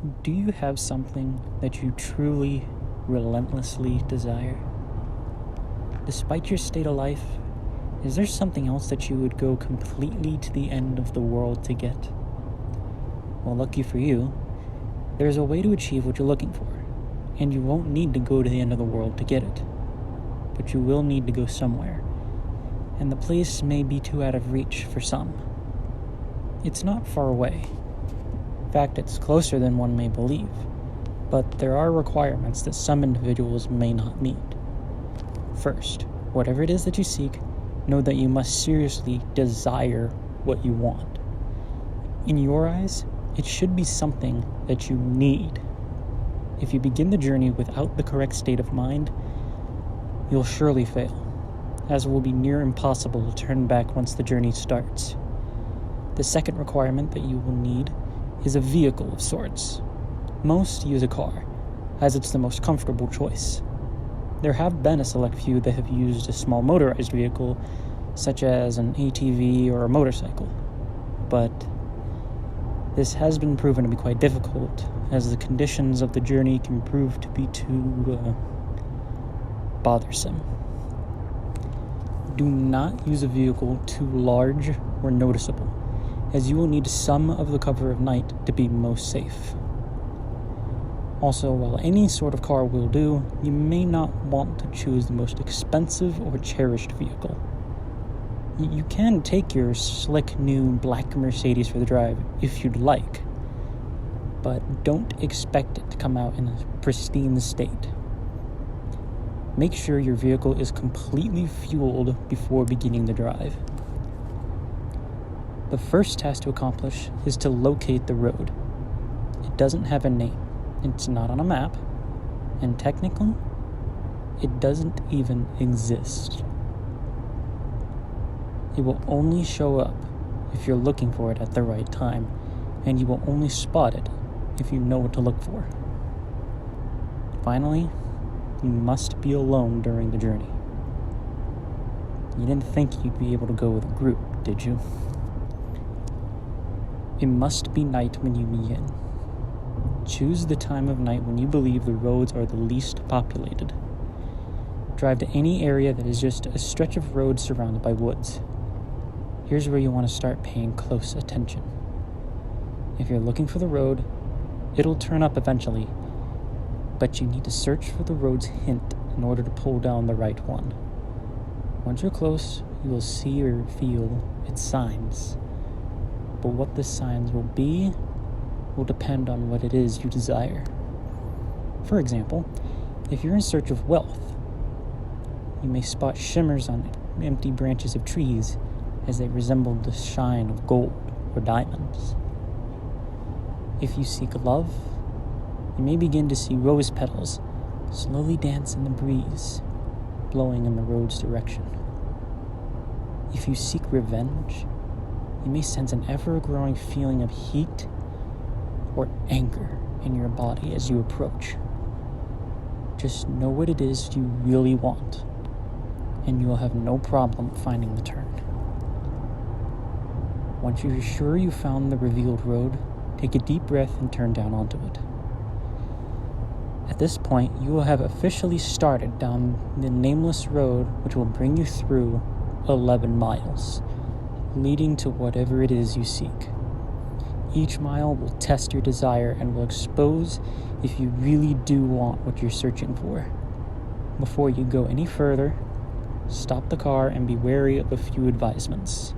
Do you have something that you truly, relentlessly desire? Despite your state of life, is there something else that you would go completely to the end of the world to get? Well, lucky for you, there's a way to achieve what you're looking for, and you won't need to go to the end of the world to get it. But you will need to go somewhere, and the place may be too out of reach for some. It's not far away. In fact, it's closer than one may believe, but there are requirements that some individuals may not meet. First, whatever it is that you seek, know that you must seriously desire what you want. In your eyes, it should be something that you need. If you begin the journey without the correct state of mind, you'll surely fail, as it will be near impossible to turn back once the journey starts. The second requirement that you will need is a vehicle of sorts. Most use a car, as it's the most comfortable choice. There have been a select few that have used a small motorized vehicle, such as an ATV or a motorcycle, but this has been proven to be quite difficult, as the conditions of the journey can prove to be too bothersome. Do not use a vehicle too large or noticeable, as you will need some of the cover of night to be most safe. Also, while any sort of car will do, you may not want to choose the most expensive or cherished vehicle. You can take your slick new black Mercedes for the drive if you'd like, but don't expect it to come out in a pristine state. Make sure your vehicle is completely fueled before beginning the drive. The first task to accomplish is to locate the road. It doesn't have a name, it's not on a map, and technically, it doesn't even exist. It will only show up if you're looking for it at the right time, and you will only spot it if you know what to look for. Finally, you must be alone during the journey. You didn't think you'd be able to go with a group, did you? It must be night when you begin. Choose the time of night when you believe the roads are the least populated. Drive to any area that is just a stretch of road surrounded by woods. Here's where you want to start paying close attention. If you're looking for the road, it'll turn up eventually, but you need to search for the road's hint in order to pull down the right one. Once you're close, you will see or feel its signs. But what the signs will be will depend on what it is you desire. For example, if you're in search of wealth, you may spot shimmers on empty branches of trees as they resemble the shine of gold or diamonds. If you seek love, you may begin to see rose petals slowly dance in the breeze, blowing in the road's direction. If you seek revenge, you may sense an ever-growing feeling of heat or anger in your body as you approach. Just know what it is you really want, and you will have no problem finding the turn. Once you're sure you found the revealed road, take a deep breath and turn down onto it. At this point, you will have officially started down the nameless road, which will bring you through 11 miles, leading to whatever it is you seek. Each mile will test your desire and will expose if you really do want what you're searching for. Before you go any further, stop the car and be wary of a few advisements.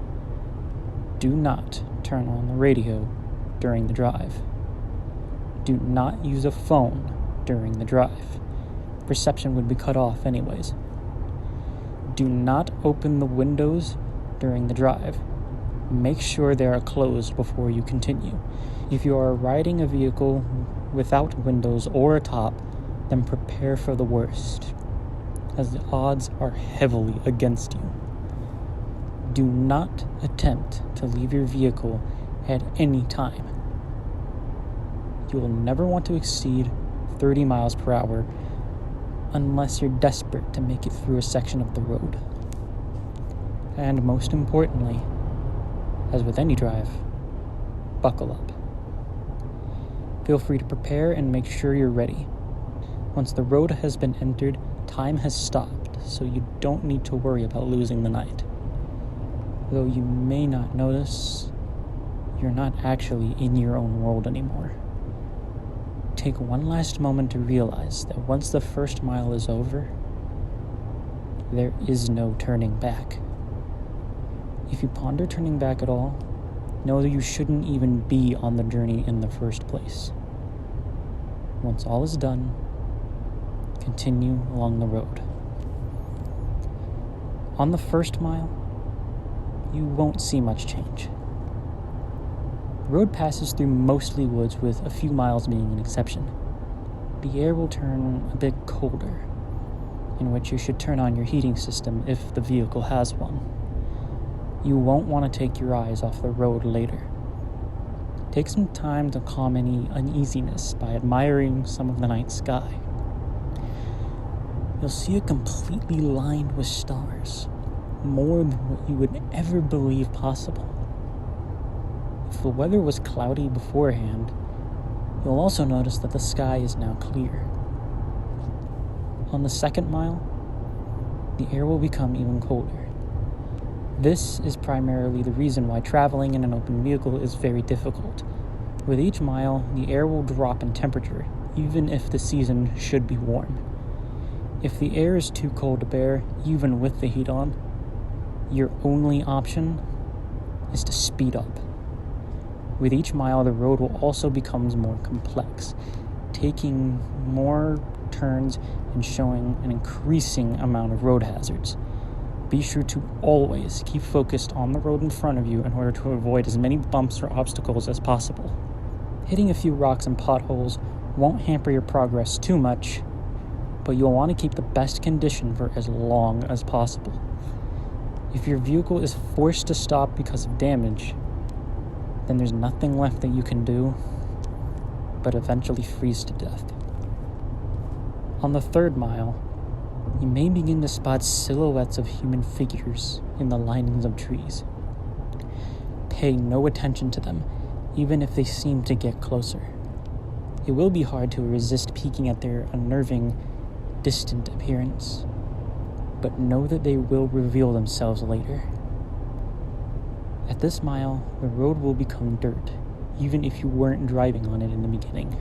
Do not turn on the radio during the drive. Do not use a phone during the drive. Reception would be cut off anyways. Do not open the windows during the drive. Make sure they are closed before you continue. If you are riding a vehicle without windows or a top, then prepare for the worst, as the odds are heavily against you. Do not attempt to leave your vehicle at any time. You will never want to exceed 30 miles per hour unless you're desperate to make it through a section of the road. And most importantly, as with any drive, buckle up. Feel free to prepare and make sure you're ready. Once the road has been entered, time has stopped, so you don't need to worry about losing the night. Though you may not notice, you're not actually in your own world anymore. Take one last moment to realize that once the first mile is over, there is no turning back. If you ponder turning back at all, know that you shouldn't even be on the journey in the first place. Once all is done, continue along the road. On the first mile, you won't see much change. The road passes through mostly woods, with a few miles being an exception. The air will turn a bit colder, in which you should turn on your heating system if the vehicle has one. You won't want to take your eyes off the road later. Take some time to calm any uneasiness by admiring some of the night sky. You'll see it completely lined with stars, more than what you would ever believe possible. If the weather was cloudy beforehand, you'll also notice that the sky is now clear. On the second mile, the air will become even colder. This is primarily the reason why traveling in an open vehicle is very difficult. With each mile, the air will drop in temperature, even if the season should be warm. If the air is too cold to bear, even with the heat on, your only option is to speed up. With each mile, the road will also become more complex, taking more turns and showing an increasing amount of road hazards. Be sure to always keep focused on the road in front of you in order to avoid as many bumps or obstacles as possible. Hitting a few rocks and potholes won't hamper your progress too much, but you'll want to keep the best condition for as long as possible. If your vehicle is forced to stop because of damage, then there's nothing left that you can do but eventually freeze to death. On the third mile, you may begin to spot silhouettes of human figures in the linings of trees. Pay no attention to them, even if they seem to get closer. It will be hard to resist peeking at their unnerving, distant appearance, but know that they will reveal themselves later. At this mile, the road will become dirt, even if you weren't driving on it in the beginning.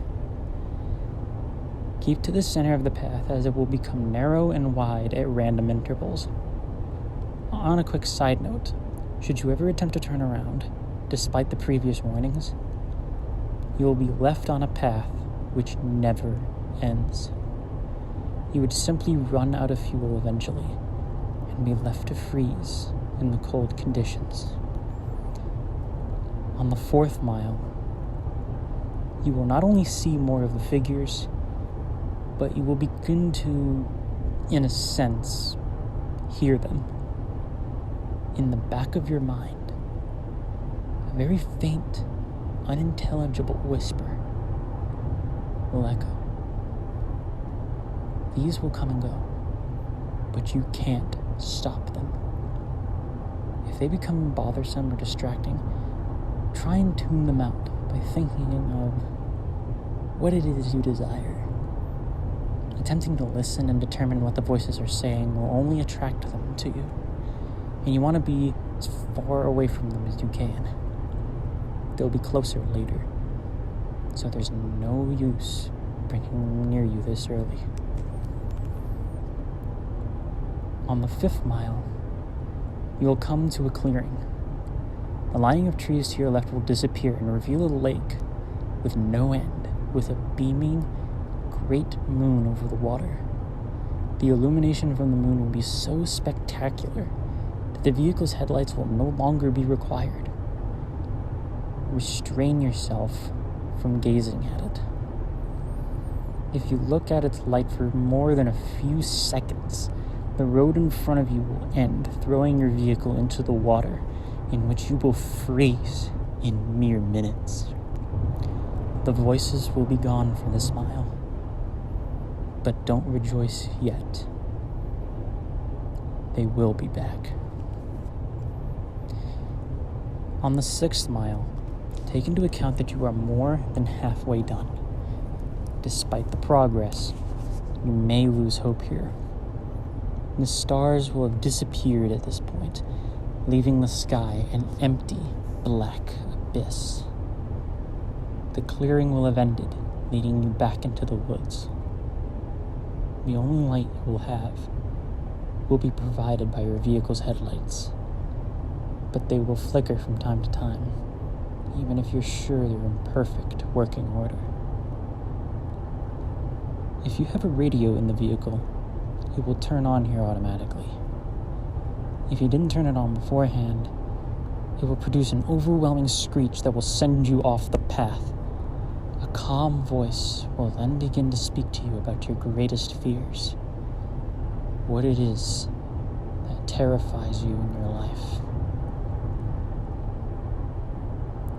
Keep to the center of the path, as it will become narrow and wide at random intervals. On a quick side note, should you ever attempt to turn around, despite the previous warnings, you will be left on a path which never ends. You would simply run out of fuel eventually, and be left to freeze in the cold conditions. On the fourth mile, you will not only see more of the figures, but you will begin to, in a sense, hear them. In the back of your mind, a very faint, unintelligible whisper will echo. These will come and go, but you can't stop them. If they become bothersome or distracting, try and tune them out by thinking of what it is you desire. Attempting to listen and determine what the voices are saying will only attract them to you, and you want to be as far away from them as you can. They'll be closer later, so there's no use bringing them near you this early. On the fifth mile, you will come to a clearing. The lining of trees to your left will disappear and reveal a lake with no end, with a beaming, great moon over the water. The illumination from the moon will be so spectacular that the vehicle's headlights will no longer be required. Restrain yourself from gazing at it. If you look at its light for more than a few seconds, the road in front of you will end, throwing your vehicle into the water, in which you will freeze in mere minutes. The voices will be gone for this mile, but don't rejoice yet. They will be back. On the 6th mile, take into account that you are more than halfway done. Despite the progress, you may lose hope here. The stars will have disappeared at this point, leaving the sky an empty, black abyss. The clearing will have ended, leading you back into the woods. The only light you will have will be provided by your vehicle's headlights, but they will flicker from time to time, even if you're sure they're in perfect working order. If you have a radio in the vehicle, it will turn on here automatically. If you didn't turn it on beforehand, it will produce an overwhelming screech that will send you off the path. A calm voice will then begin to speak to you about your greatest fears, what it is that terrifies you in your life.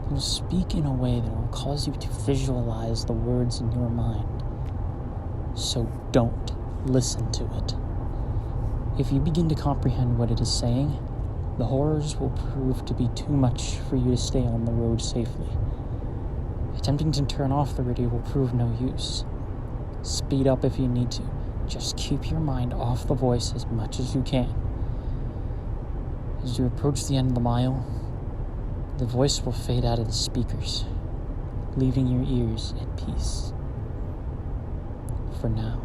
It will speak in a way that will cause you to visualize the words in your mind. So don't listen to it. If you begin to comprehend what it is saying, the horrors will prove to be too much for you to stay on the road safely. Attempting to turn off the radio will prove no use. Speed up if you need to. Just keep your mind off the voice as much as you can. As you approach the end of the mile, the voice will fade out of the speakers, leaving your ears at peace. For now.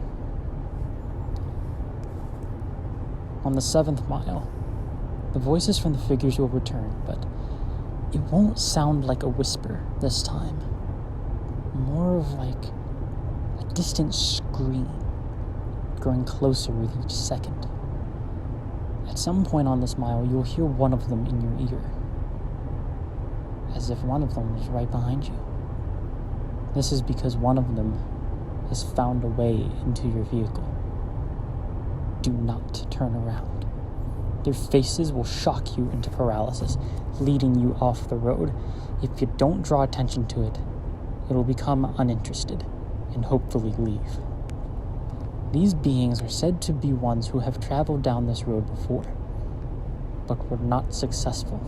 On the 7th mile, the voices from the figures will return, but it won't sound like a whisper this time. More of like a distant scream, growing closer with each second. At some point on this mile, you'll hear one of them in your ear, as if one of them was right behind you. This is because one of them has found a way into your vehicle. Do not turn around. Their faces will shock you into paralysis, leading you off the road. If you don't draw attention to it, it will become uninterested and hopefully leave. These beings are said to be ones who have traveled down this road before, but were not successful.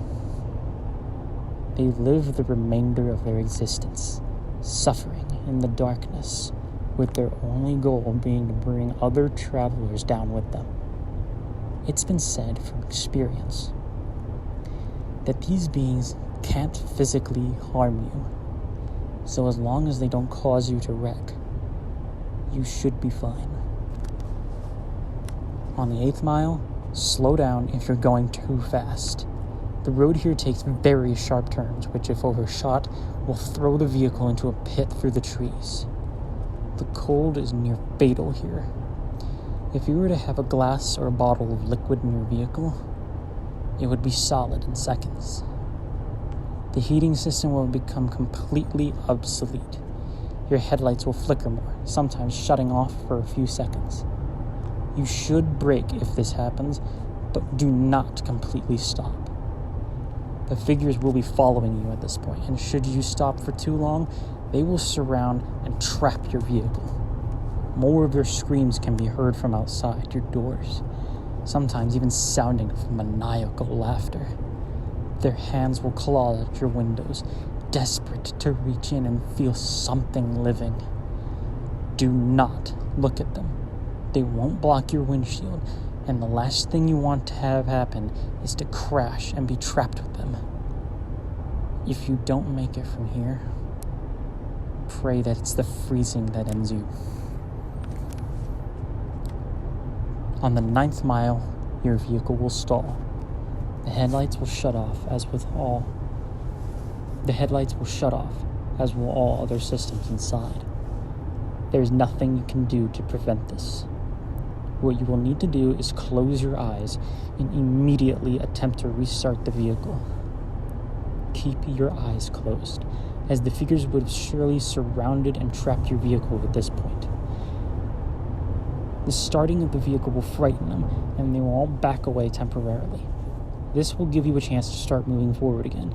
They live the remainder of their existence, suffering in the darkness, with their only goal being to bring other travelers down with them. It's been said from experience that these beings can't physically harm you, so as long as they don't cause you to wreck, you should be fine. On the 8th mile, slow down if you're going too fast. The road here takes very sharp turns, which if overshot, will throw the vehicle into a pit through the trees. The cold is near fatal here. If you were to have a glass or a bottle of liquid in your vehicle, it would be solid in seconds. The heating system will become completely obsolete. Your headlights will flicker more, sometimes shutting off for a few seconds. You should brake if this happens, but do not completely stop. The figures will be following you at this point, and should you stop for too long, they will surround and trap your vehicle. More of their screams can be heard from outside your doors, sometimes even sounding from maniacal laughter. Their hands will claw at your windows, desperate to reach in and feel something living. Do not look at them. They won't block your windshield, and the last thing you want to have happen is to crash and be trapped with them. If you don't make it from here, pray that it's the freezing that ends you. On the 9th mile, your vehicle will stall. The headlights will shut off, as will all other systems inside. There's nothing you can do to prevent this. What you will need to do is close your eyes and immediately attempt to restart the vehicle. Keep your eyes closed, as the figures would have surely surrounded and trapped your vehicle at this point. The starting of the vehicle will frighten them, and they will all back away temporarily. This will give you a chance to start moving forward again.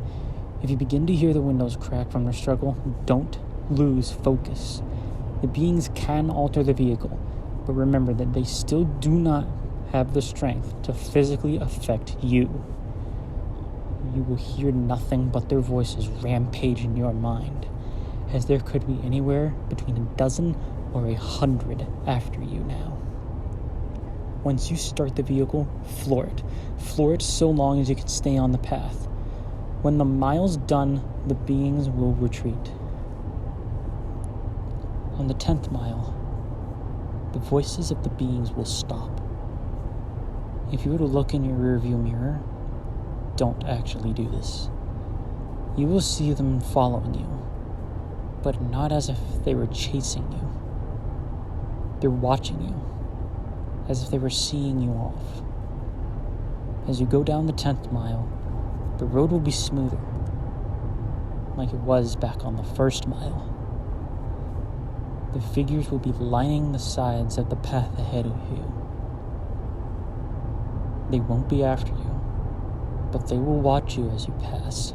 If you begin to hear the windows crack from their struggle, don't lose focus. The beings can alter the vehicle, but remember that they still do not have the strength to physically affect you. You will hear nothing but their voices rampage in your mind, as there could be anywhere between a dozen or 100 after you now. Once you start the vehicle, floor it. Floor it so long as you can stay on the path. When the mile's done, the beings will retreat. On the 10th mile, the voices of the beings will stop. If you were to look in your rearview mirror, don't actually do this. You will see them following you, but not as if they were chasing you. They're watching you, as if they were seeing you off. As you go down the 10th mile, the road will be smoother, like it was back on the 1st mile. The figures will be lining the sides of the path ahead of you. They won't be after you, but they will watch you as you pass.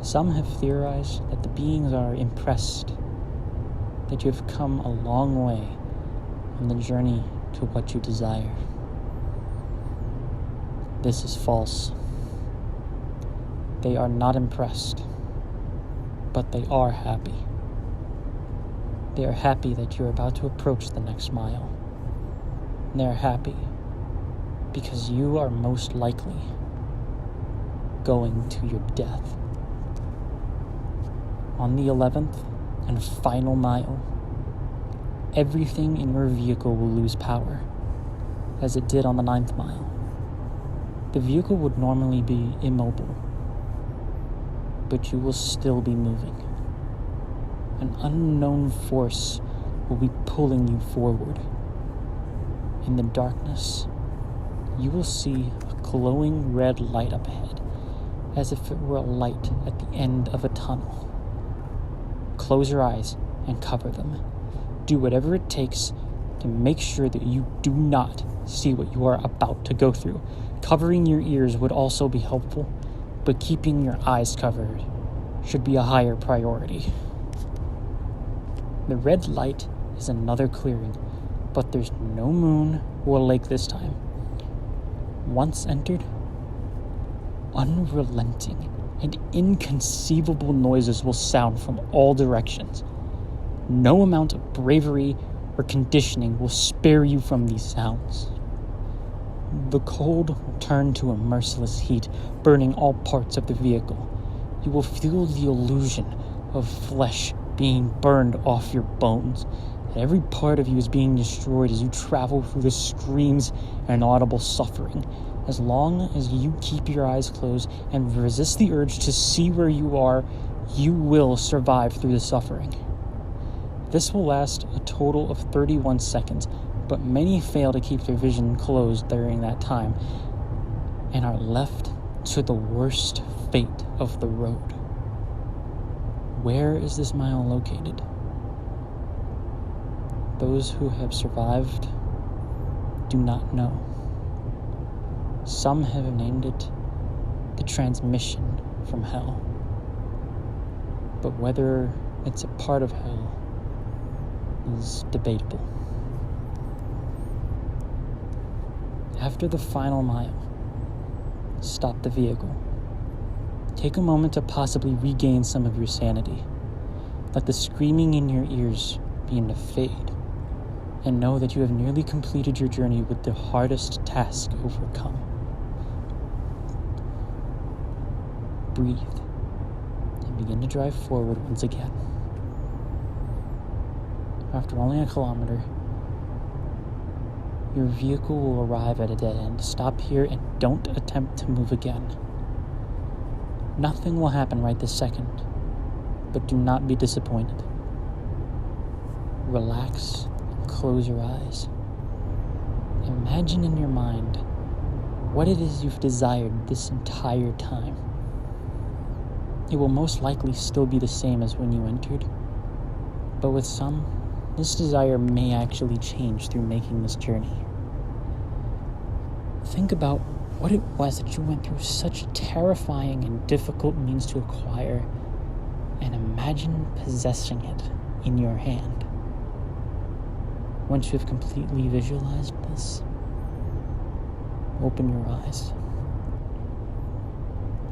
Some have theorized that the beings are impressed that you have come a long way on the journey to what you desire. This is false. They are not impressed, but they are happy. They are happy that you're about to approach the next mile. They are happy because you are most likely going to your death. On the 11th and final mile, everything in your vehicle will lose power, as it did on the 9th mile. The vehicle would normally be immobile, but you will still be moving. An unknown force will be pulling you forward. In the darkness, you will see a glowing red light up ahead, as if it were a light at the end of a tunnel. Close your eyes and cover them. Do whatever it takes to make sure that you do not see what you are about to go through. Covering your ears would also be helpful, but keeping your eyes covered should be a higher priority. The red light is another clearing, but there's no moon or lake this time. Once entered, unrelenting and inconceivable noises will sound from all directions. No amount of bravery or conditioning will spare you from these sounds. The cold will turn to a merciless heat, burning all parts of the vehicle. You will feel the illusion of flesh being burned off your bones, and every part of you is being destroyed as you travel through the screams and audible suffering. As long as you keep your eyes closed and resist the urge to see where you are, you will survive through the suffering. This will last a total of 31 seconds, but many fail to keep their vision closed during that time and are left to the worst fate of the road. Where is this mile located? Those who have survived do not know. Some have named it the transmission from hell. But whether it's a part of hell is debatable. After the final mile, stop the vehicle. Take a moment to possibly regain some of your sanity. Let the screaming in your ears begin to fade, and know that you have nearly completed your journey with the hardest task overcome. Breathe, and begin to drive forward once again. After only a kilometer, your vehicle will arrive at a dead end. Stop here and don't attempt to move again. Nothing will happen right this second, but do not be disappointed. Relax and close your eyes. Imagine in your mind what it is you've desired this entire time. It will most likely still be the same as when you entered, but with some, this desire may actually change through making this journey. Think about what it was that you went through such terrifying and difficult means to acquire, and imagine possessing it in your hand. Once you have completely visualized this, open your eyes.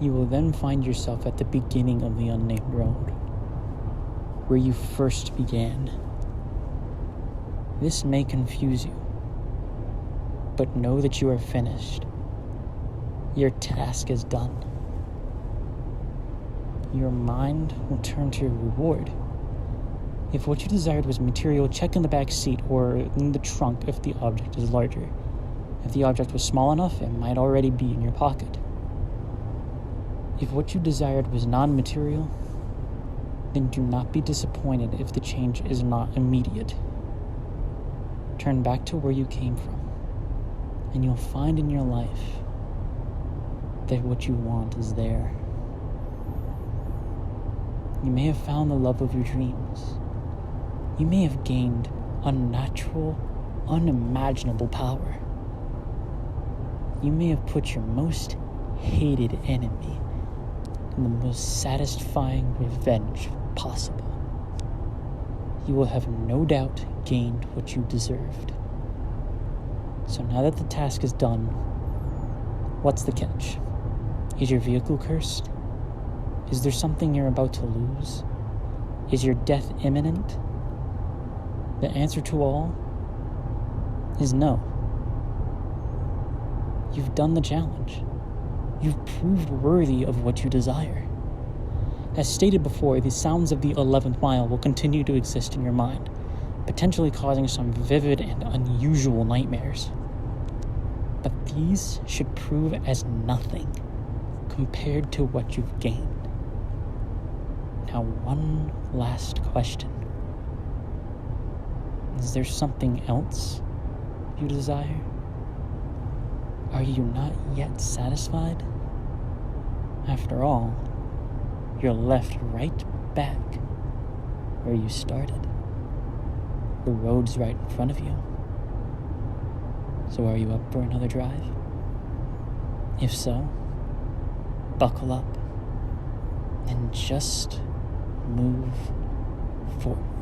You will then find yourself at the beginning of the unnamed road. where you first began. This may confuse you, but know that you are finished. Your task is done. Your mind will turn to your reward. If what you desired was material, check in the back seat or in the trunk if the object is larger. If the object was small enough, it might already be in your pocket. If what you desired was non-material, then do not be disappointed if the change is not immediate. Turn back to where you came from, and you'll find in your life that what you want is there. You may have found the love of your dreams. You may have gained unnatural, unimaginable power. You may have put your most hated enemy in the most satisfying revenge possible. You will have no doubt gained what you deserved. So now that the task is done, what's the catch? Is your vehicle cursed? Is there something you're about to lose? Is your death imminent? The answer to all is no. You've done the challenge. You've proved worthy of what you desire. As stated before, the sounds of the 11th mile will continue to exist in your mind, potentially causing some vivid and unusual nightmares. But these should prove as nothing compared to what you've gained. Now, one last question. Is there something else you desire? Are you not yet satisfied? After all, you're left right back where you started. The road's right in front of you. So are you up for another drive? If so, buckle up and just move forward.